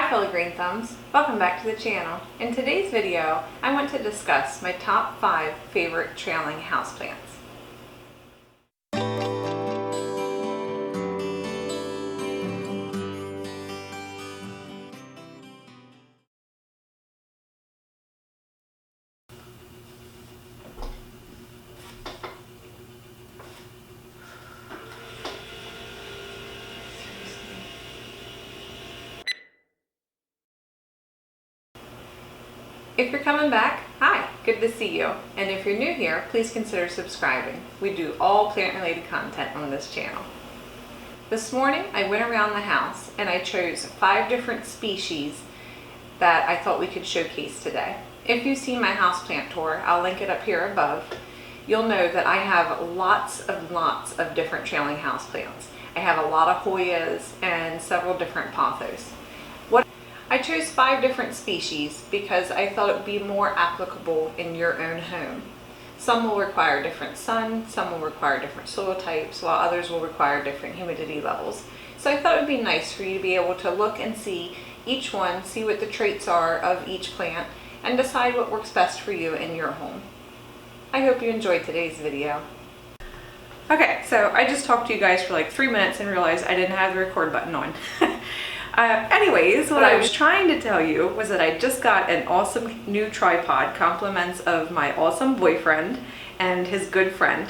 Hi fellow green thumbs, welcome back to the channel. In today's video, I want to discuss my top 5 favorite trailing houseplants. If you're coming back, hi, good to see you. And if you're new here, please consider subscribing. We do all plant-related content on this channel. This morning, I went around the house and I chose 5 different species that I thought we could showcase today. If you see my houseplant tour, I'll link it up here above. You'll know that I have lots of different trailing houseplants. I have a lot of Hoyas and several different Pothos. I chose 5 different species because I thought it would be more applicable in your own home. Some will require different sun, some will require different soil types, while others will require different humidity levels. So I thought it would be nice for you to be able to look and see each one, see what the traits are of each plant, and decide what works best for you in your home. I hope you enjoyed today's video. Okay, so I just talked to you guys for like 3 minutes and realized I didn't have the record button on. Anyways, what I was trying to tell you was that I just got an awesome new tripod, compliments of my awesome boyfriend and his good friend.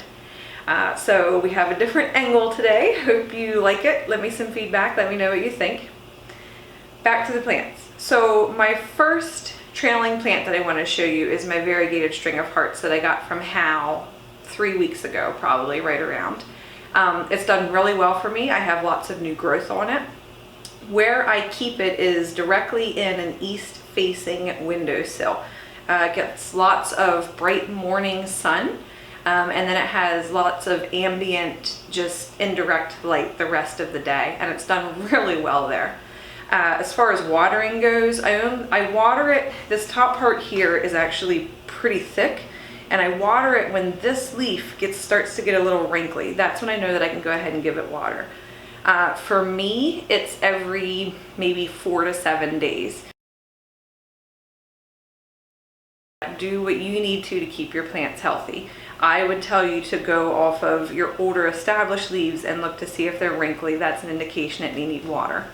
So we have a different angle today. Hope you like it. Let me some feedback. Let me know what you think. Back to the plants. So my first trailing plant that I want to show you is my variegated string of hearts that I got from Hal 3 weeks ago, probably right around. It's done really well for me. I have lots of new growth on it. Where I keep it is directly in an east-facing windowsill. It gets lots of bright morning sun, and then it has lots of ambient, just indirect light the rest of the day, and it's done really well there. As far as watering goes, I water it, this top part here is actually pretty thick, and I water it when this leaf starts to get a little wrinkly. That's when I know that I can go ahead and give it water. For me, it's every maybe 4 to 7 days. Do what you need to keep your plants healthy. I would tell you to go off of your older established leaves and look to see if they're wrinkly. That's an indication that they need water.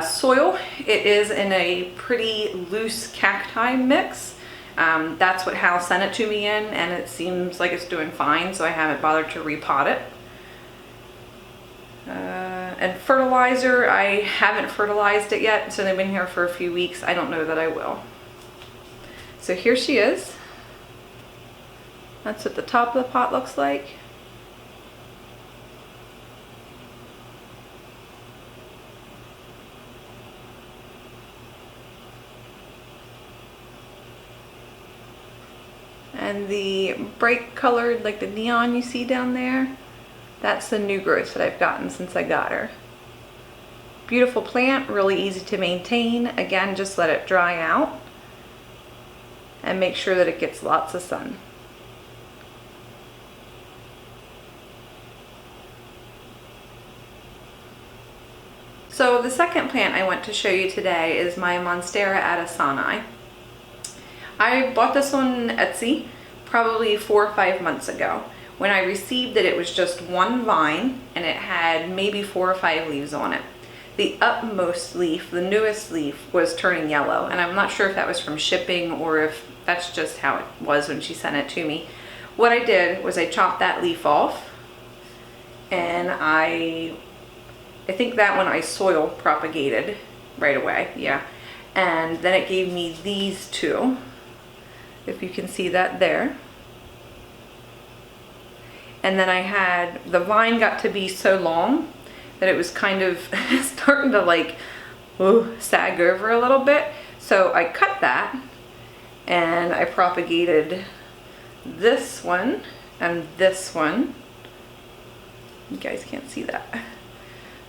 Soil, it is in a pretty loose cacti mix. That's what Hal sent it to me in, and it seems like it's doing fine, so I haven't bothered to repot it. And fertilizer, I haven't fertilized it yet, so they've been here for a few weeks. I don't know that I will. So here she is. That's what the top of the pot looks like. And the bright colored, like the neon you see down there, that's the new growth that I've gotten since I got her. Beautiful plant, really easy to maintain. Again, just let it dry out and make sure that it gets lots of sun. So the second plant I want to show you today is my Monstera addisoni. I bought this on Etsy probably 4 or 5 months ago. When I received it, it was just one vine and it had maybe 4 or 5 leaves on it. The upmost leaf, the newest leaf, was turning yellow, and I'm not sure if that was from shipping or if that's just how it was when she sent it to me. What I did was I chopped that leaf off, and I think that one I soil propagated right away, yeah. And then it gave me these 2, if you can see that there. And then I had, the vine got to be so long that it was kind of starting to like sag over a little bit. So I cut that and I propagated this one and this one. You guys can't see that.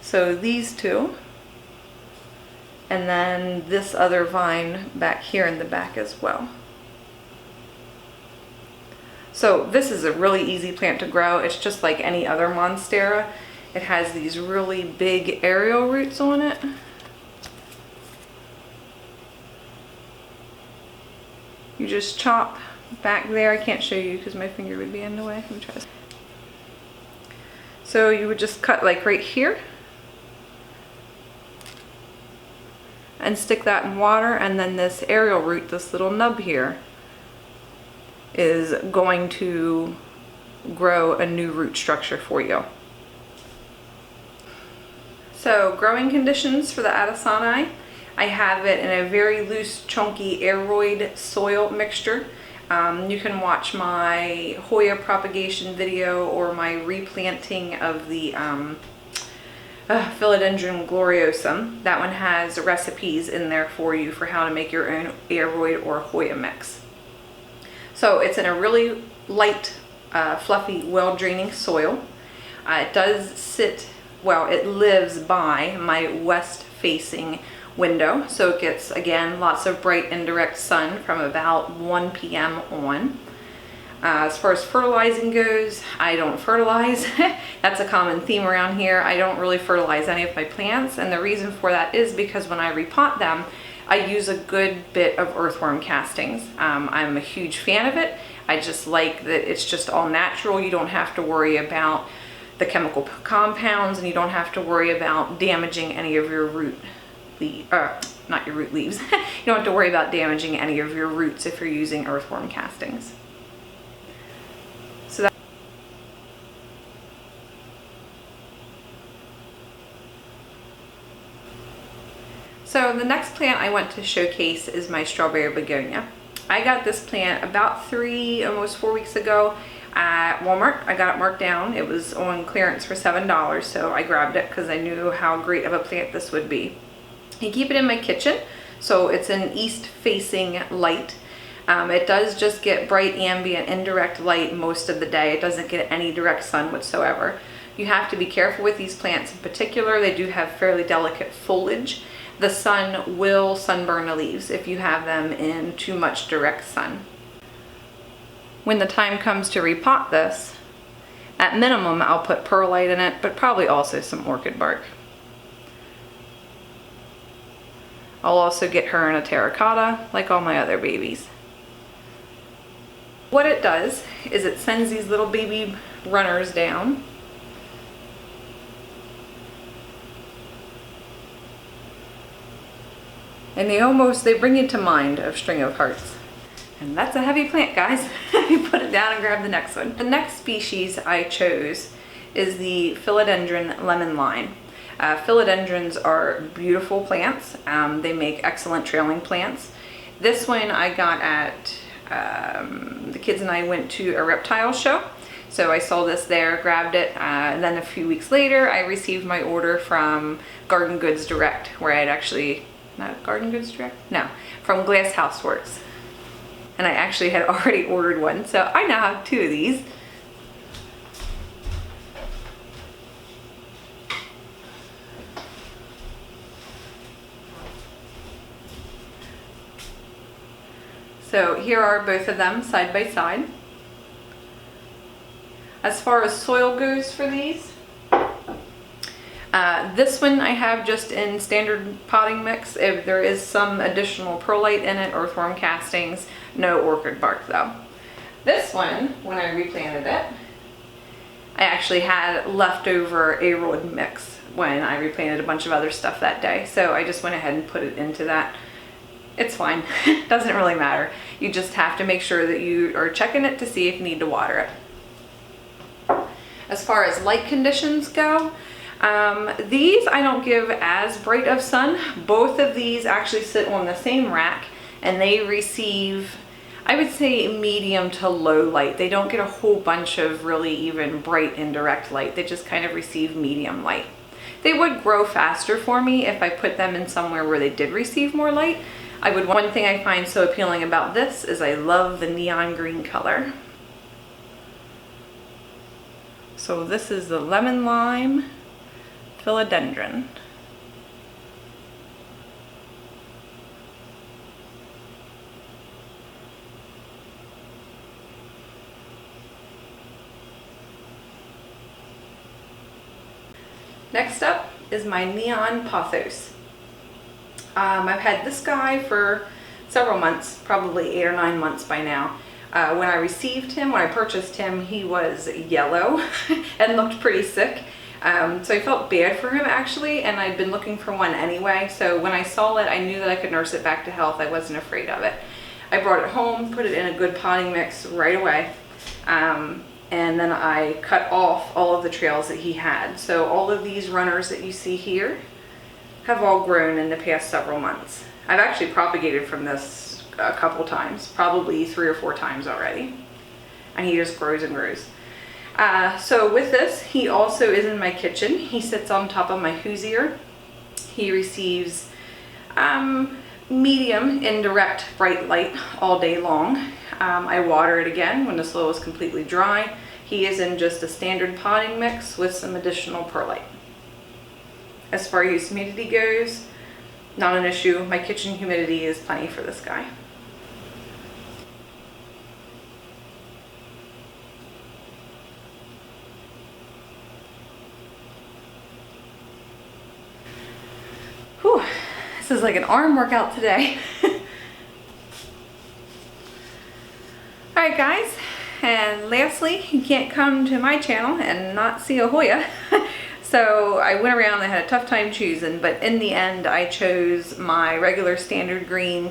So these 2. And then this other vine back here in the back as well. So this is a really easy plant to grow. It's just like any other Monstera. It has these really big aerial roots on it. You just chop back there. I can't show you because my finger would be in the way. Let me try this. So you would just cut like right here and stick that in water, and then this aerial root, this little nub here, is going to grow a new root structure for you. So growing conditions for the Addisoni, I have it in a very loose, chunky aeroid soil mixture. You can watch my Hoya propagation video or my replanting of the Philodendron Gloriosum. That one has recipes in there for you for how to make your own aeroid or Hoya mix. So it's in a really light, fluffy, well-draining soil. It does sit, well, it lives by my west-facing window, so it gets, again, lots of bright indirect sun from about 1 p.m. on. As far as fertilizing goes, I don't fertilize. That's a common theme around here. I don't really fertilize any of my plants, and the reason for that is because when I repot them, I use a good bit of earthworm castings. I'm a huge fan of it. I just like that it's just all natural. You don't have to worry about the chemical compounds, and you don't have to worry about damaging any of your root not your root leaves. You don't have to worry about damaging any of your roots if you're using earthworm castings. So the next plant I want to showcase is my strawberry begonia. I got this plant about almost 4 weeks ago at Walmart. I got it marked down. It was on clearance for $7, so I grabbed it because I knew how great of a plant this would be. I keep it in my kitchen, so it's an east-facing light. It does just get bright ambient indirect light most of the day. It doesn't get any direct sun whatsoever. You have to be careful with these plants in particular. They do have fairly delicate foliage. The sun will sunburn the leaves if you have them in too much direct sun. When the time comes to repot this, at minimum I'll put perlite in it, but probably also some orchid bark. I'll also get her in a terracotta like all my other babies. What it does is it sends these little baby runners down. And they bring you to mind of String of Hearts. And that's a heavy plant, guys. You put it down and grab the next one. The next species I chose is the Philodendron lemon lime. Philodendrons are beautiful plants. They make excellent trailing plants. This one I got at, the kids and I went to a reptile show. So I saw this there, grabbed it, and then a few weeks later I received my order from Garden Goods Direct, where I had actually, not Garden Goods Direct? No, from Glass Houseworks. And I actually had already ordered one, so I now have 2 of these. So here are both of them side by side. As far as soil goes for these, this one I have just in standard potting mix. If there is some additional perlite in it, earthworm castings, no orchid bark though. This one, when I replanted it, I actually had leftover aeroid mix when I replanted a bunch of other stuff that day. So I just went ahead and put it into that. It's fine. It doesn't really matter. You just have to make sure that you are checking it to see if you need to water it. As far as light conditions go, these I don't give as bright of sun. Both of these actually sit on the same rack and they receive, I would say, medium to low light. They don't get a whole bunch of really even bright indirect light. They just kind of receive medium light. They would grow faster for me if I put them in somewhere where they did receive more light. One thing I find so appealing about this is I love the neon green color. So this is the lemon lime philodendron. Next up is my neon pothos. I've had this guy for several months, probably 8 or 9 months by now. When I received him, when I purchased him, he was yellow and looked pretty sick. So I felt bad for him actually, and I'd been looking for one anyway. So when I saw it, I knew that I could nurse it back to health. I wasn't afraid of it. I brought it home, put it in a good potting mix right away. And then I cut off all of the trails that he had. So all of these runners that you see here have all grown in the past several months. I've actually propagated from this a couple times, probably 3 or 4 times already. And he just grows and grows. So with this, he also is in my kitchen. He sits on top of my hoosier. He receives medium indirect bright light all day long. I water it again when the soil is completely dry. He is in just a standard potting mix with some additional perlite. As far as humidity goes, not an issue. My kitchen humidity is plenty for this guy. Whew, this is like an arm workout today. Alright guys, and lastly, you can't come to my channel and not see a Hoya. So I went around and I had a tough time choosing, but in the end I chose my regular standard green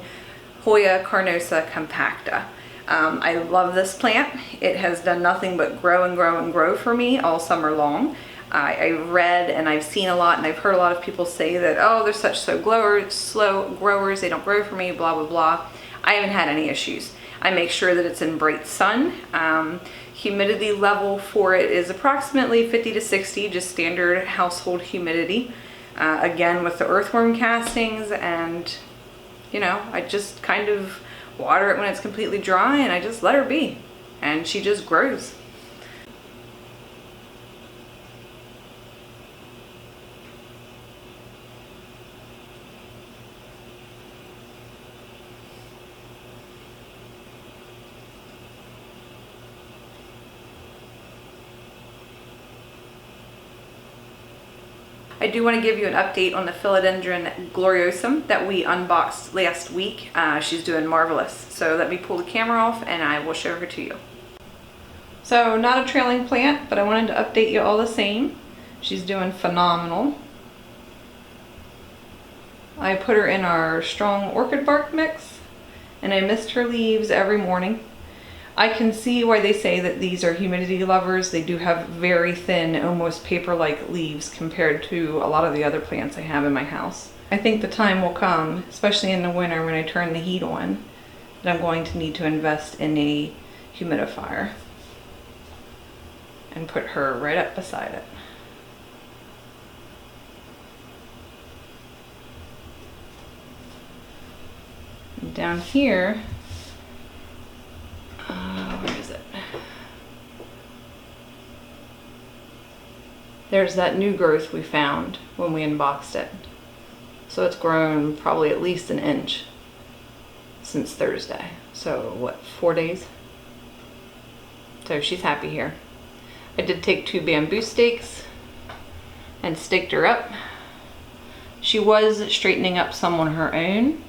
Hoya Cardosa compacta. I love this plant. It has done nothing but grow and grow and grow for me all summer long. I read and I've seen a lot and I've heard a lot of people say that, oh, they're such slow growers, they don't grow for me, blah, blah, blah. I haven't had any issues. I make sure that it's in bright sun. Humidity level for it is approximately 50 to 60, just standard household humidity. Again, with the earthworm castings, and you know, I just kind of water it when it's completely dry and I just let her be. And she just grows. I do want to give you an update on the Philodendron Gloriosum that we unboxed last week. She's doing marvelous. So let me pull the camera off and I will show her to you. So not a trailing plant, but I wanted to update you all the same. She's doing phenomenal. I put her in our strong orchid bark mix and I mist her leaves every morning. I can see why they say that these are humidity lovers. They do have very thin, almost paper-like leaves compared to a lot of the other plants I have in my house. I think the time will come, especially in the winter when I turn the heat on, that I'm going to need to invest in a humidifier and put her right up beside it. And down here, where is it? There's that new growth we found when we unboxed it. So it's grown probably at least an inch since Thursday. So what, 4 days? So she's happy here. I did take 2 bamboo stakes and staked her up. She was straightening up some on her own,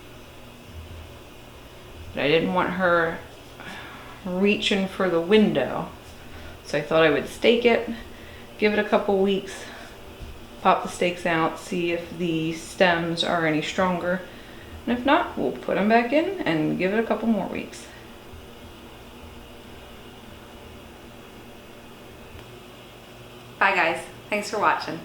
but I didn't want her reaching for the window, so I thought I would stake it, give it a couple weeks, pop the stakes out, see if the stems are any stronger, and if not, we'll put them back in and give it a couple more weeks. Bye guys, thanks for watching.